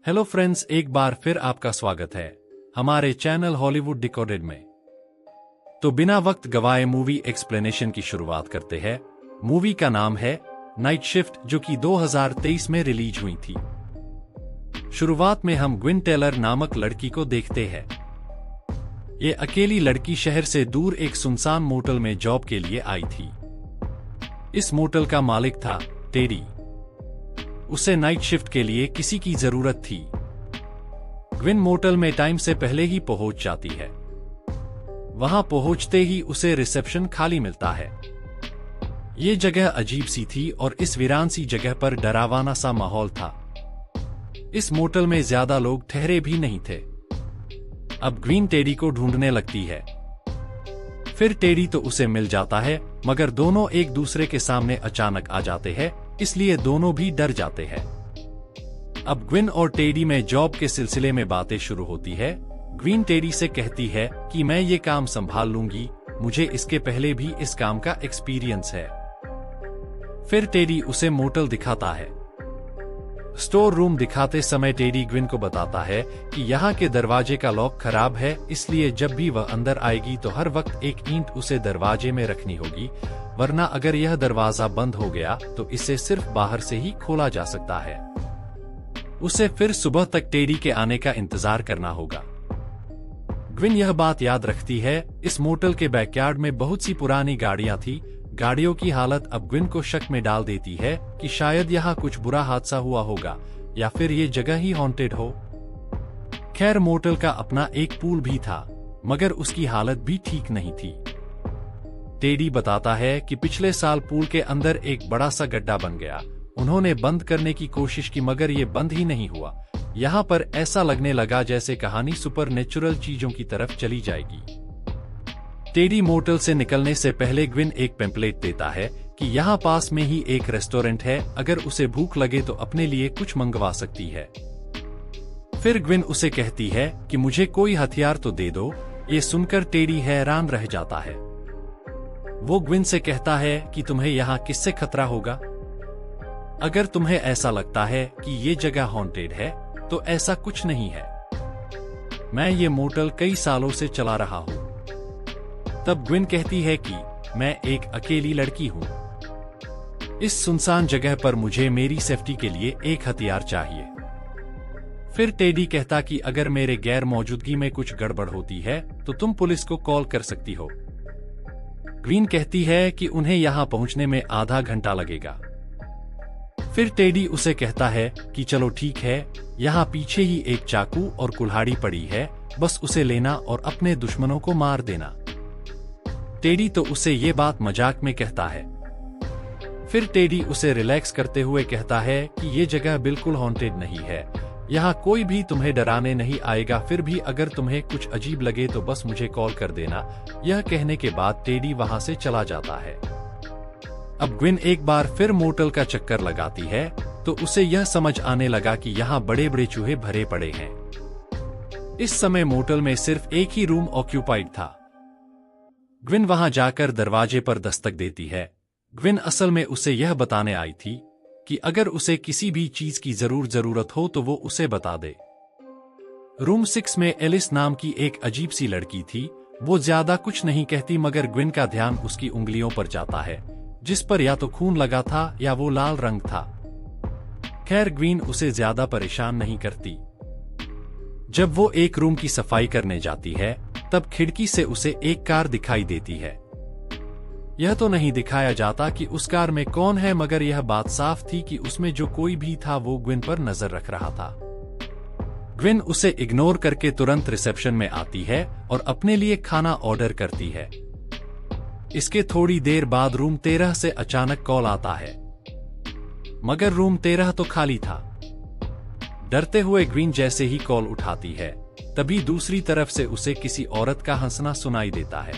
Hello friends, एक बार फिर आपका स्वागत है हमारे चैनल हॉलीवुड डिकोडेड में। तो बिना वक्त गवाए मूवी एक्सप्लेनेशन की शुरुआत करते हैं। मूवी का नाम है नाइट शिफ्ट, जो कि 2023 में रिलीज हुई थी। शुरुआत में हम ग्विन टेलर नामक लड़की को देखते हैं। ये अकेली लड़की शहर से दूर एक सुनसान मोटल में जॉब के लिए आई थी। इस मोटल का मालिक था टेडी। उसे नाइट शिफ्ट के लिए किसी की जरूरत थी। ग्विन मोटल में टाइम से पहले ही पहुंच जाती है। वहां पहुंचते ही उसे रिसेप्शन खाली मिलता है। ये जगह अजीब सी थी और इस वीरान सी जगह पर डरावना सा माहौल था। इस मोटल में ज्यादा लोग ठहरे भी नहीं थे। अब ग्विन टेडी को ढूंढने लगती है। फिर टेडी तो उसे मिल जाता है, मगर दोनों एक दूसरे के सामने अचानक आ जाते हैं, इसलिए दोनों भी डर जाते हैं। अब ग्विन और टेडी में जॉब के सिलसिले में बातें शुरू होती है। ग्विन टेडी से कहती है कि मैं ये काम संभाल लूंगी, मुझे इसके पहले भी इस काम का एक्सपीरियंस है। फिर टेडी उसे मोटल दिखाता है। स्टोर रूम दिखाते समय टेडी ग्विन को बताता है कि यहाँ के दरवाजे का लॉक खराब है, इसलिए जब भी वह अंदर आएगी तो हर वक्त एक ईंट उसे दरवाजे में रखनी होगी, वरना अगर यह दरवाजा बंद हो गया तो इसे सिर्फ बाहर से ही खोला जा सकता है। उसे फिर सुबह तक टेडी के आने का इंतजार करना होगा। ग्विन यह बात याद रखती है। इस मोटल के बैकयार्ड में बहुत सी पुरानी गाड़ियां थी। गाड़ियों की हालत अब ग्विन को शक में डाल देती है कि शायद यहाँ कुछ बुरा हादसा हुआ होगा या फिर ये जगह ही हॉन्टेड हो। खैर, मोटल का अपना एक पूल भी था, मगर उसकी हालत भी ठीक नहीं थी। टेडी बताता है कि पिछले साल पूल के अंदर एक बड़ा सा गड्ढा बन गया। उन्होंने बंद करने की कोशिश की, मगर ये बंद ही नहीं हुआ। यहाँ पर ऐसा लगने लगा जैसे कहानी सुपरनेचुरल चीजों की तरफ चली जाएगी। टेडी मोटल से निकलने से पहले ग्विन एक पेम्पलेट देता है कि यहाँ पास में ही एक रेस्टोरेंट है, अगर उसे भूख लगे तो अपने लिए कुछ मंगवा सकती है। फिर ग्विन उसे कहती है कि मुझे कोई हथियार तो दे दो। ये सुनकर टेडी हैरान रह जाता है। वो ग्विन से कहता है कि तुम्हें यहाँ किससे खतरा होगा? अगर तुम्हें ऐसा लगता है कि ये जगह हॉन्टेड है तो ऐसा कुछ नहीं है। मैं ये मोटल कई सालों से चला रहा हूँ। तब ग्विन कहती है कि मैं एक अकेली लड़की हूँ। इस सुनसान जगह पर मुझे मेरी सेफ्टी के लिए एक हथियार चाहिए। फिर टेडी कहता कि अगर मेरे गैर मौजूदगी में कुछ गड़बड़ होती है तो तुम पुलिस को कॉल कर सकती हो। ग्विन कहती है कि उन्हें यहाँ पहुँचने में आधा घंटा लगेगा। फिर टेडी उसे कहता है कि चलो ठीक है, यहाँ पीछे ही एक चाकू और कुल्हाड़ी पड़ी है, बस उसे लेना और अपने दुश्मनों को मार देना। टेडी तो उसे ये बात मजाक में कहता है। फिर टेडी उसे रिलैक्स करते हुए कहता है कि ये जगह बिल्कुल हॉन्टेड नहीं है, यहाँ कोई भी तुम्हें डराने नहीं आएगा। फिर भी अगर तुम्हें कुछ अजीब लगे तो बस मुझे कॉल कर देना। यह कहने के बाद टेडी वहां से चला जाता है। अब ग्विन एक बार फिर मोटल का चक्कर लगाती है तो उसे यह समझ आने लगा कि यहाँ बड़े बड़े चूहे भरे पड़े हैं। इस समय मोटल में सिर्फ एक ही रूम ऑक्यूपाइड था। ग्विन वहां जाकर दरवाजे पर दस्तक देती है। ग्विन असल में उसे यह बताने आई थी कि अगर उसे किसी भी चीज की जरूरत हो तो वो उसे बता दे। रूम 6 में एलिस नाम की एक अजीब सी लड़की थी। वो ज्यादा कुछ नहीं कहती, मगर ग्विन का ध्यान उसकी उंगलियों पर जाता है, जिस पर या तो खून लगा था या वो लाल रंग था। खैर, ग्विन उसे ज्यादा परेशान नहीं करती। जब वो एक रूम की सफाई करने जाती है तब खिड़की से उसे एक कार दिखाई देती है। यह तो नहीं दिखाया जाता कि उस कार में कौन है, मगर यह बात साफ थी कि उसमें जो कोई भी था वो ग्विन पर नजर रख रहा था। ग्विन उसे इग्नोर करके तुरंत रिसेप्शन में आती है और अपने लिए खाना ऑर्डर करती है। इसके थोड़ी देर बाद रूम 13 से अचानक कॉल आता है, मगर रूम 13 तो खाली था। डरते हुए ग्विन जैसे ही कॉल उठाती है, तभी दूसरी तरफ से उसे किसी औरत का हंसना सुनाई देता है।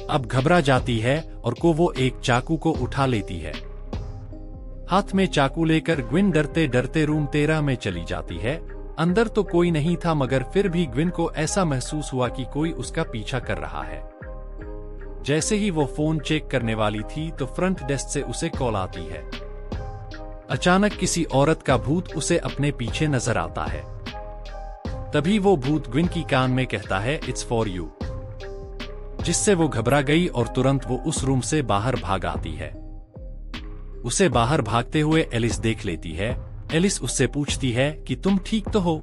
अब घबरा जाती है और वो एक चाकू को उठा लेती है। हाथ में चाकू लेकर ग्विन डरते डरते रूम 13 में चली जाती है। अंदर तो कोई नहीं था, मगर फिर भी ग्विन को ऐसा महसूस हुआ कि कोई उसका पीछा कर रहा है। जैसे ही वो फोन चेक करने वाली थी तो फ्रंट डेस्क से उसे कॉल आती है। अचानक किसी औरत का भूत उसे अपने पीछे नजर आता है। तभी वो भूत ग्विन की कान में कहता है, इट्स फॉर यू, जिससे वो घबरा गई और तुरंत वो उस रूम से बाहर भाग आती है। उसे बाहर भागते हुए एलिस देख लेती है। एलिस उससे पूछती है कि तुम ठीक तो हो,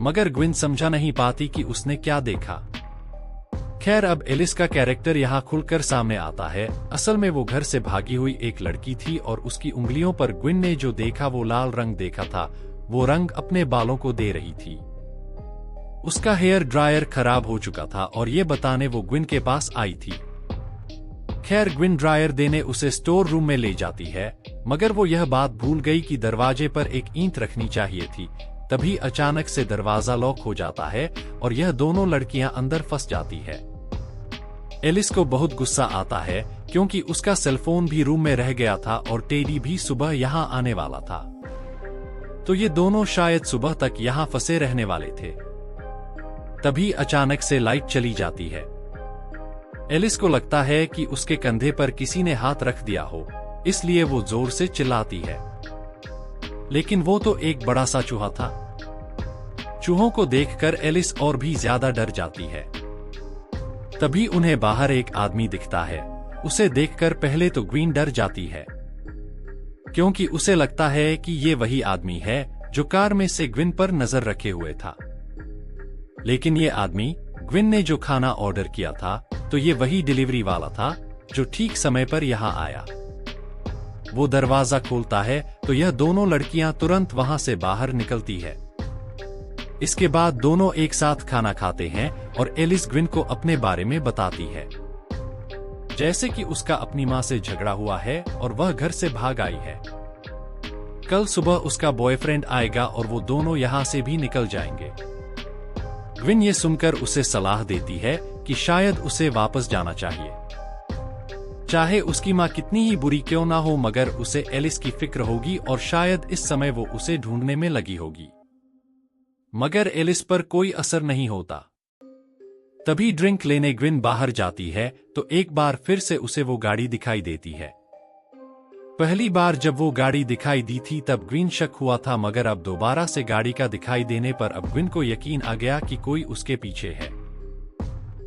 मगर ग्विन समझा नहीं पाती कि उसने क्या देखा। खैर, अब एलिस का कैरेक्टर यहाँ खुलकर सामने आता है। असल में वो घर से भागी हुई एक लड़की थी और उसकी उंगलियों पर ग्विन ने जो देखा वो लाल रंग देखा था। वो रंग अपने बालों को दे रही थी। उसका हेयर ड्रायर खराब हो चुका था और ये बताने वो ग्विन के पास आई थी। खैर, ग्विन ड्रायर देने उसे स्टोर रूम में ले जाती है, मगर वो यह बात भूल गई कि दरवाजे पर एक ईंट रखनी चाहिए थी। तभी अचानक से दरवाजा लॉक हो जाता है और यह दोनों लड़कियां अंदर फंस जाती है। एलिस को बहुत गुस्सा आता है क्योंकि उसका सेलफोन भी रूम में रह गया था और टेडी भी सुबह यहाँ आने वाला था, तो ये दोनों शायद सुबह तक यहाँ फंसे रहने वाले थे। तभी अचानक से लाइट चली जाती है। एलिस को लगता है कि उसके कंधे पर किसी ने हाथ रख दिया हो, इसलिए वो जोर से चिल्लाती है, लेकिन वो तो एक बड़ा सा चूहा था। चूहों को देखकर एलिस और भी ज्यादा डर जाती है। तभी उन्हें बाहर एक आदमी दिखता है। उसे देखकर पहले तो ग्विन डर जाती है, क्योंकि उसे लगता है कि ये वही आदमी है जो कार में से ग्विन पर नजर रखे हुए था। लेकिन ये आदमी ग्विन ने जो खाना ऑर्डर किया था, तो ये वही डिलीवरी वाला था जो ठीक समय पर यहाँ आया। वो दरवाजा खोलता है तो यह दोनों लड़कियां तुरंत वहां से बाहर निकलती है। इसके बाद दोनों एक साथ खाना खाते हैं और एलिस ग्विन को अपने बारे में बताती है, जैसे कि उसका अपनी माँ से झगड़ा हुआ है और वह घर से भाग आई है। कल सुबह उसका बॉयफ्रेंड आएगा और वो दोनों यहाँ से भी निकल जाएंगे। ग्विन ये सुनकर उसे सलाह देती है कि शायद उसे वापस जाना चाहिए, चाहे उसकी माँ कितनी ही बुरी क्यों ना हो, मगर उसे एलिस की फिक्र होगी और शायद इस समय वो उसे ढूंढने में लगी होगी। मगर एलिस पर कोई असर नहीं होता। तभी ड्रिंक लेने ग्विन बाहर जाती है तो एक बार फिर से उसे वो गाड़ी दिखाई देती है। पहली बार जब वो गाड़ी दिखाई दी थी तब ग्विन शक हुआ था, मगर अब दोबारा से गाड़ी का दिखाई देने पर अब ग्विन को यकीन आ गया कि कोई उसके पीछे है।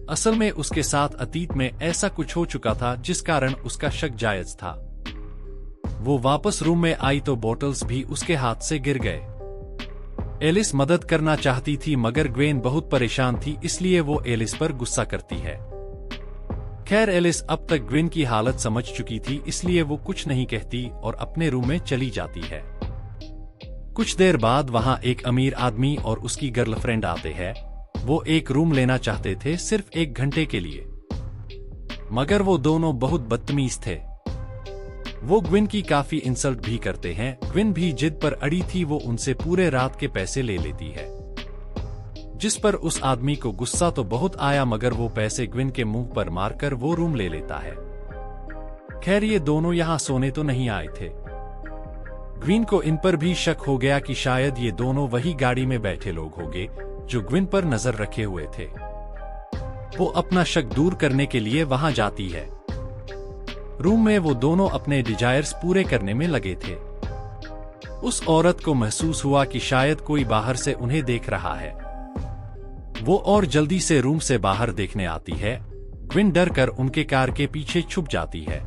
असल में उसके साथ अतीत में ऐसा कुछ हो चुका था जिस कारण उसका शक जायज था। वो वापस रूम में आई तो बॉटल्स भी उसके हाथ से गिर गए। एलिस मदद करना चाहती थी, मगर ग्वेन बहुत परेशान थी, इसलिए वो एलिस पर गुस्सा करती है। खैर, एलिस अब तक ग्वेन की हालत समझ चुकी थी, इसलिए वो कुछ नहीं कहती और अपने रूम में चली जाती है। कुछ देर बाद वहां एक अमीर आदमी और उसकी गर्लफ्रेंड आते हैं। वो एक रूम लेना चाहते थे सिर्फ 1 घंटे के लिए, मगर वो दोनों बहुत बदतमीज थे। वो ग्विन की काफी इंसल्ट भी करते हैं। ग्विन भी जिद पर अड़ी थी, वो उनसे पूरे रात के पैसे ले लेती है, जिस पर उस आदमी को गुस्सा तो बहुत आया, मगर वो पैसे ग्विन के मुंह पर मारकर वो रूम ले लेता है। खैर, ये दोनों यहाँ सोने तो नहीं आए थे। ग्विन को इन पर भी शक हो गया कि शायद ये दोनों वही गाड़ी में बैठे लोग होंगे जो ग्विन पर नजर रखे हुए थे। वो अपना शक दूर करने के लिए वहां जाती है। रूम में वो दोनों अपने डिजायर्स पूरे करने में लगे थे। उस औरत को महसूस हुआ कि शायद कोई बाहर से उन्हें देख रहा है। वो और जल्दी से रूम से बाहर देखने आती है। ग्विन डर कर उनके कार के पीछे छुप जाती है।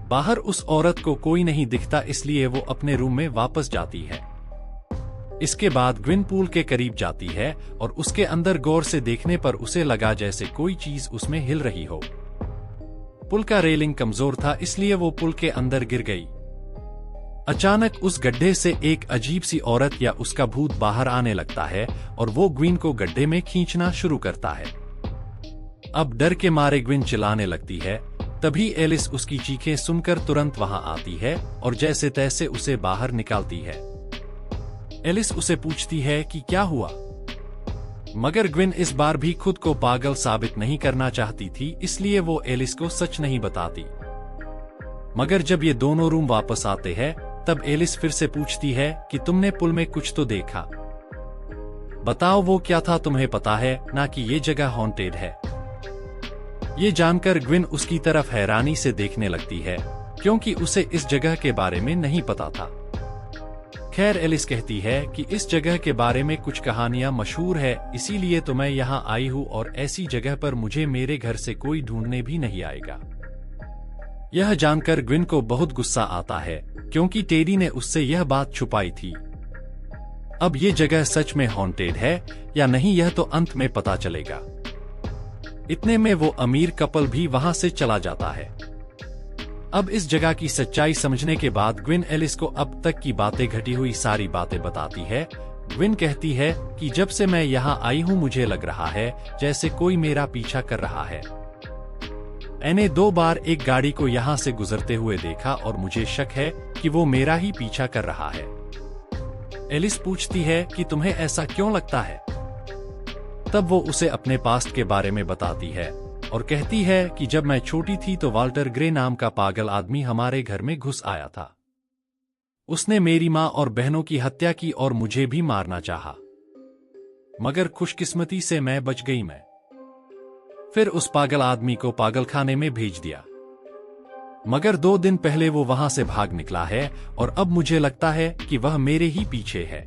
बाहर उस औरत को कोई नहीं दिखता, इसलिए वो अपने रूम में वापस जाती है। इसके बाद ग्विन पूल के करीब जाती है और उसके अंदर गौर से देखने पर उसे लगा जैसे कोई चीज उसमें हिल रही हो। पुल का रेलिंग कमजोर था, इसलिए वो पुल के अंदर गिर गई। अचानक उस गड्ढे से एक अजीब सी औरत या उसका भूत बाहर आने लगता है और वो ग्विन को गड्ढे में खींचना शुरू करता है। अब डर के मारे ग्विन चिल्लाने लगती है। तभी एलिस उसकी चीखें सुनकर तुरंत वहां आती है और जैसे तैसे उसे बाहर निकालती है। एलिस उसे पूछती है कि क्या हुआ, मगर ग्विन इस बार भी खुद को पागल साबित नहीं करना चाहती थी, इसलिए वो एलिस को सच नहीं बताती। मगर जब ये दोनों रूम वापस आते हैं तब एलिस फिर से पूछती है कि तुमने पुल में कुछ तो देखा, बताओ वो क्या था, तुम्हें पता है ना कि ये जगह हॉन्टेड है। ये जानकर ग्विन उसकी तरफ हैरानी से देखने लगती है। क्योंकि उसे इस जगह के बारे में नहीं पता था। खैर, एलिस कहती है कि इस जगह के बारे में कुछ कहानियां मशहूर है, इसीलिए तो मैं यहाँ आई हूँ और ऐसी जगह पर मुझे मेरे घर से कोई ढूंढने भी नहीं आएगा। यह जानकर ग्विन को बहुत गुस्सा आता है, क्योंकि टेडी ने उससे यह बात छुपाई थी। अब ये जगह सच में हॉन्टेड है या नहीं, यह तो अंत में पता चलेगा। इतने में वो अमीर कपल भी वहां से चला जाता है। अब इस जगह की सच्चाई समझने के बाद ग्विन एलिस को अब तक की बातें, घटी हुई सारी बातें बताती है। ग्विन कहती है कि जब से मैं यहाँ आई हूँ मुझे लग रहा है जैसे कोई मेरा पीछा कर रहा है। मैंने 2 बार एक गाड़ी को यहाँ से गुजरते हुए देखा और मुझे शक है कि वो मेरा ही पीछा कर रहा है। एलिस पूछती है कि तुम्हें ऐसा क्यों लगता है? तब वो उसे अपने पास्ट के बारे में बताती है और कहती है कि जब मैं छोटी थी तो वाल्टर ग्रे नाम का पागल आदमी हमारे घर में घुस आया था। उसने मेरी माँ और बहनों की हत्या की और मुझे भी मारना चाहा, मगर खुशकिस्मती से मैं बच गई। मैं फिर उस पागल आदमी को पागलखाने में भेज दिया, मगर 2 दिन पहले वो वहां से भाग निकला है और अब मुझे लगता है कि वह मेरे ही पीछे है।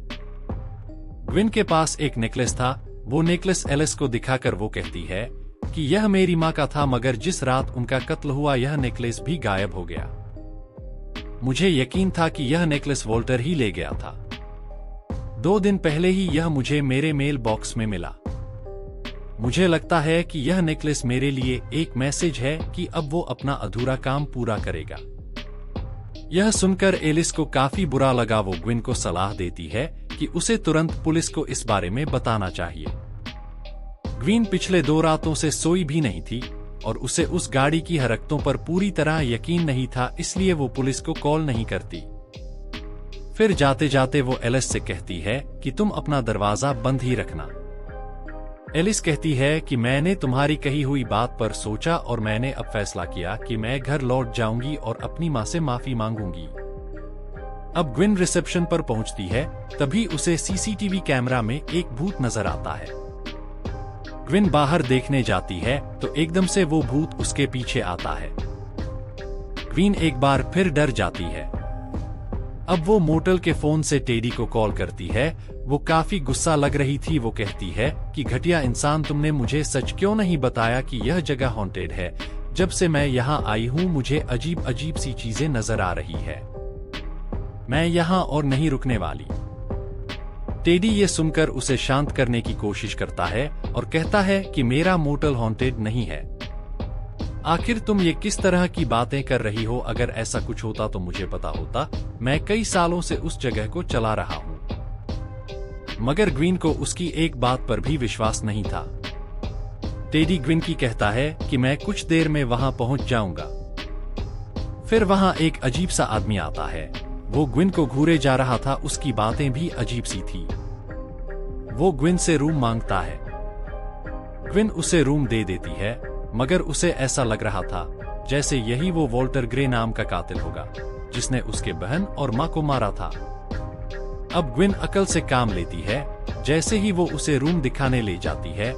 ग्विन के पास एक नेकलेस था। वो नेकलेस एलिस को दिखाकर वो कहती है कि यह मेरी माँ का था, मगर जिस रात उनका कत्ल हुआ यह नेकलेस भी गायब हो गया। मुझे यकीन था कि यह नेकलेस वॉल्टर ही ले गया था। 2 दिन पहले ही यह मुझे मेरे मेल बॉक्स में मिला। मुझे लगता है कि यह नेकलेस मेरे लिए एक मैसेज है कि अब वो अपना अधूरा काम पूरा करेगा। यह सुनकर एलिस को काफी बुरा लगा। वो ग्विन को सलाह देती है कि उसे तुरंत पुलिस को इस बारे में बताना चाहिए। ग्विन पिछले 2 रातों से सोई भी नहीं थी और उसे उस गाड़ी की हरकतों पर पूरी तरह यकीन नहीं था, इसलिए वो पुलिस को कॉल नहीं करती। फिर जाते जाते वो एलिस से कहती है कि तुम अपना दरवाजा बंद ही रखना। एलिस कहती है कि मैंने तुम्हारी कही हुई बात पर सोचा और मैंने अब फैसला किया कि मैं घर लौट जाऊंगी और अपनी माँ से माफी मांगूंगी। अब ग्विन रिसेप्शन पर पहुंचती है, तभी उसे सीसीटीवी कैमरा में एक भूत नजर आता है। ग्विन बाहर देखने जाती है तो एकदम से वो भूत उसके पीछे आता है। ग्विन एक बार फिर डर जाती है। अब वो मोटल के फोन से टेडी को कॉल करती है। वो काफी गुस्सा लग रही थी। वो कहती है कि घटिया इंसान, तुमने मुझे सच क्यों नहीं बताया कि यह जगह हॉन्टेड है? जब से मैं यहाँ आई हूँ मुझे अजीब अजीब सी चीजें नजर आ रही है। मैं यहाँ और नहीं रुकने वाली। टेडी ये सुनकर उसे शांत करने की कोशिश करता है और कहता है कि मेरा मोटल हॉन्टेड नहीं है। आखिर तुम ये किस तरह की बातें कर रही हो? अगर ऐसा कुछ होता तो मुझे पता होता। मैं कई सालों से उस जगह को चला रहा हूँ। मगर ग्विन को उसकी एक बात पर भी विश्वास नहीं था। टेडी ग्विन की कहता है कि मैं कुछ देर में वहां पहुंच जाऊंगा। फिर वहां एक अजीब सा आदमी आता है। वो ग्विन को घूरे जा रहा था। उसकी बातें भी अजीब सी थी। वो ग्विन से रूम मांगता है। ग्विन उसे रूम दे देती है, मगर उसे ऐसा लग रहा था जैसे यही वो वॉल्टर ग्रे नाम का कातिल होगा जिसने उसके बहन और माँ को मारा था। अब ग्विन अकल से काम लेती है। जैसे ही वो उसे रूम दिखाने ले जाती है,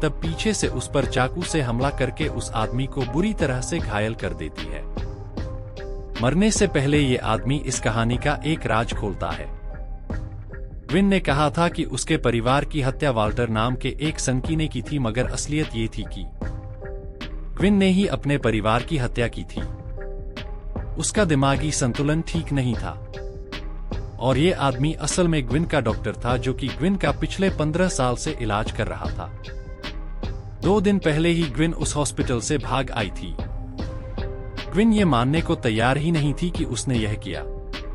तब पीछे से उस पर चाकू से हमला करके उस आदमी को बुरी तरह से घायल कर देती है। मरने से पहले ये आदमी इस कहानी का एक राज खोलता है। ग्विन ने कहा था कि उसके परिवार की हत्या वाल्टर नाम के एक सनकीने की थी, मगर असलियत ये थी कि ग्विन ने ही अपने परिवार की हत्या की थी। उसका दिमागी संतुलन ठीक नहीं था और ये आदमी असल में ग्विन का डॉक्टर था, जो कि ग्विन का पिछले 15 साल से इलाज कर रहा था। 2 दिन पहले ही ग्विन उस हॉस्पिटल से भाग आई थी। ग्विन ये मानने को तैयार ही नहीं थी कि उसने यह किया,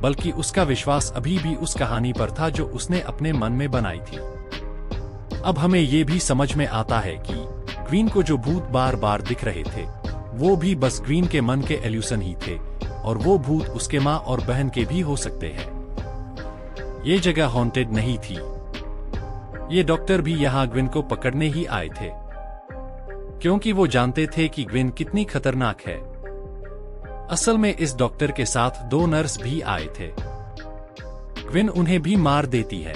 बल्कि उसका विश्वास अभी भी उस कहानी पर था जो उसने अपने मन में बनाई थी। अब हमें ये भी समझ में आता है कि ग्विन को जो भूत बार बार दिख रहे थे वो भी बस ग्विन के मन के एल्यूशन ही थे और वो भूत उसके माँ और बहन के भी हो सकते हैं। ये जगह हॉन्टेड नहीं थी। ये डॉक्टर भी यहाँ ग्विन को पकड़ने ही आए थे, क्योंकि वो जानते थे कि ग्विन कितनी खतरनाक है। असल में इस डॉक्टर के साथ 2 नर्स भी आए थे। ग्विन उन्हें भी मार देती है।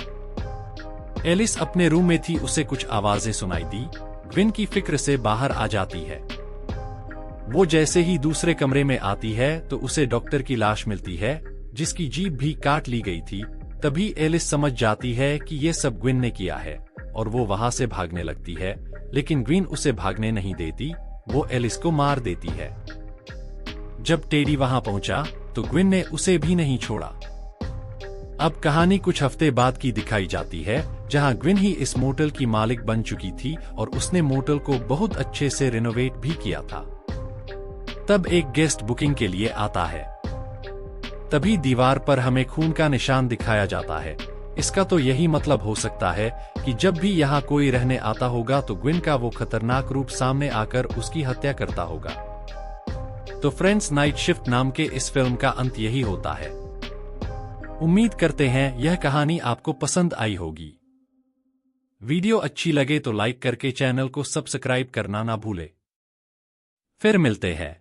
एलिस अपने रूम में थी, उसे कुछ आवाजें सुनाई दी। ग्विन की फिक्र से बाहर आ जाती है। वो जैसे ही दूसरे कमरे में आती है तो उसे डॉक्टर की लाश मिलती है, जिसकी जीभ भी काट ली गई थी। तभी एलिस समझ जाती है कि ये सब ग्विन ने किया है और वो वहां से भागने लगती है, लेकिन ग्विन उसे भागने नहीं देती, वो एलिस को मार देती है। जब टेडी वहां पहुंचा तो ग्विन ने उसे भी नहीं छोड़ा। अब कहानी कुछ हफ्ते बाद की दिखाई जाती है, जहां ग्विन ही इस मोटल की मालिक बन चुकी थी और उसने मोटल को बहुत अच्छे से रिनोवेट भी किया था। तब एक गेस्ट बुकिंग के लिए आता है। तभी दीवार पर हमें खून का निशान दिखाया जाता है। इसका तो यही मतलब हो सकता है कि जब भी यहाँ कोई रहने आता होगा तो ग्विन का वो खतरनाक रूप सामने आकर उसकी हत्या करता होगा। तो फ्रेंड्स, नाइट शिफ्ट नाम के इस फिल्म का अंत यही होता है। उम्मीद करते हैं यह कहानी आपको पसंद आई होगी। वीडियो अच्छी लगे तो लाइक करके चैनल को सब्सक्राइब करना ना भूले। फिर मिलते हैं।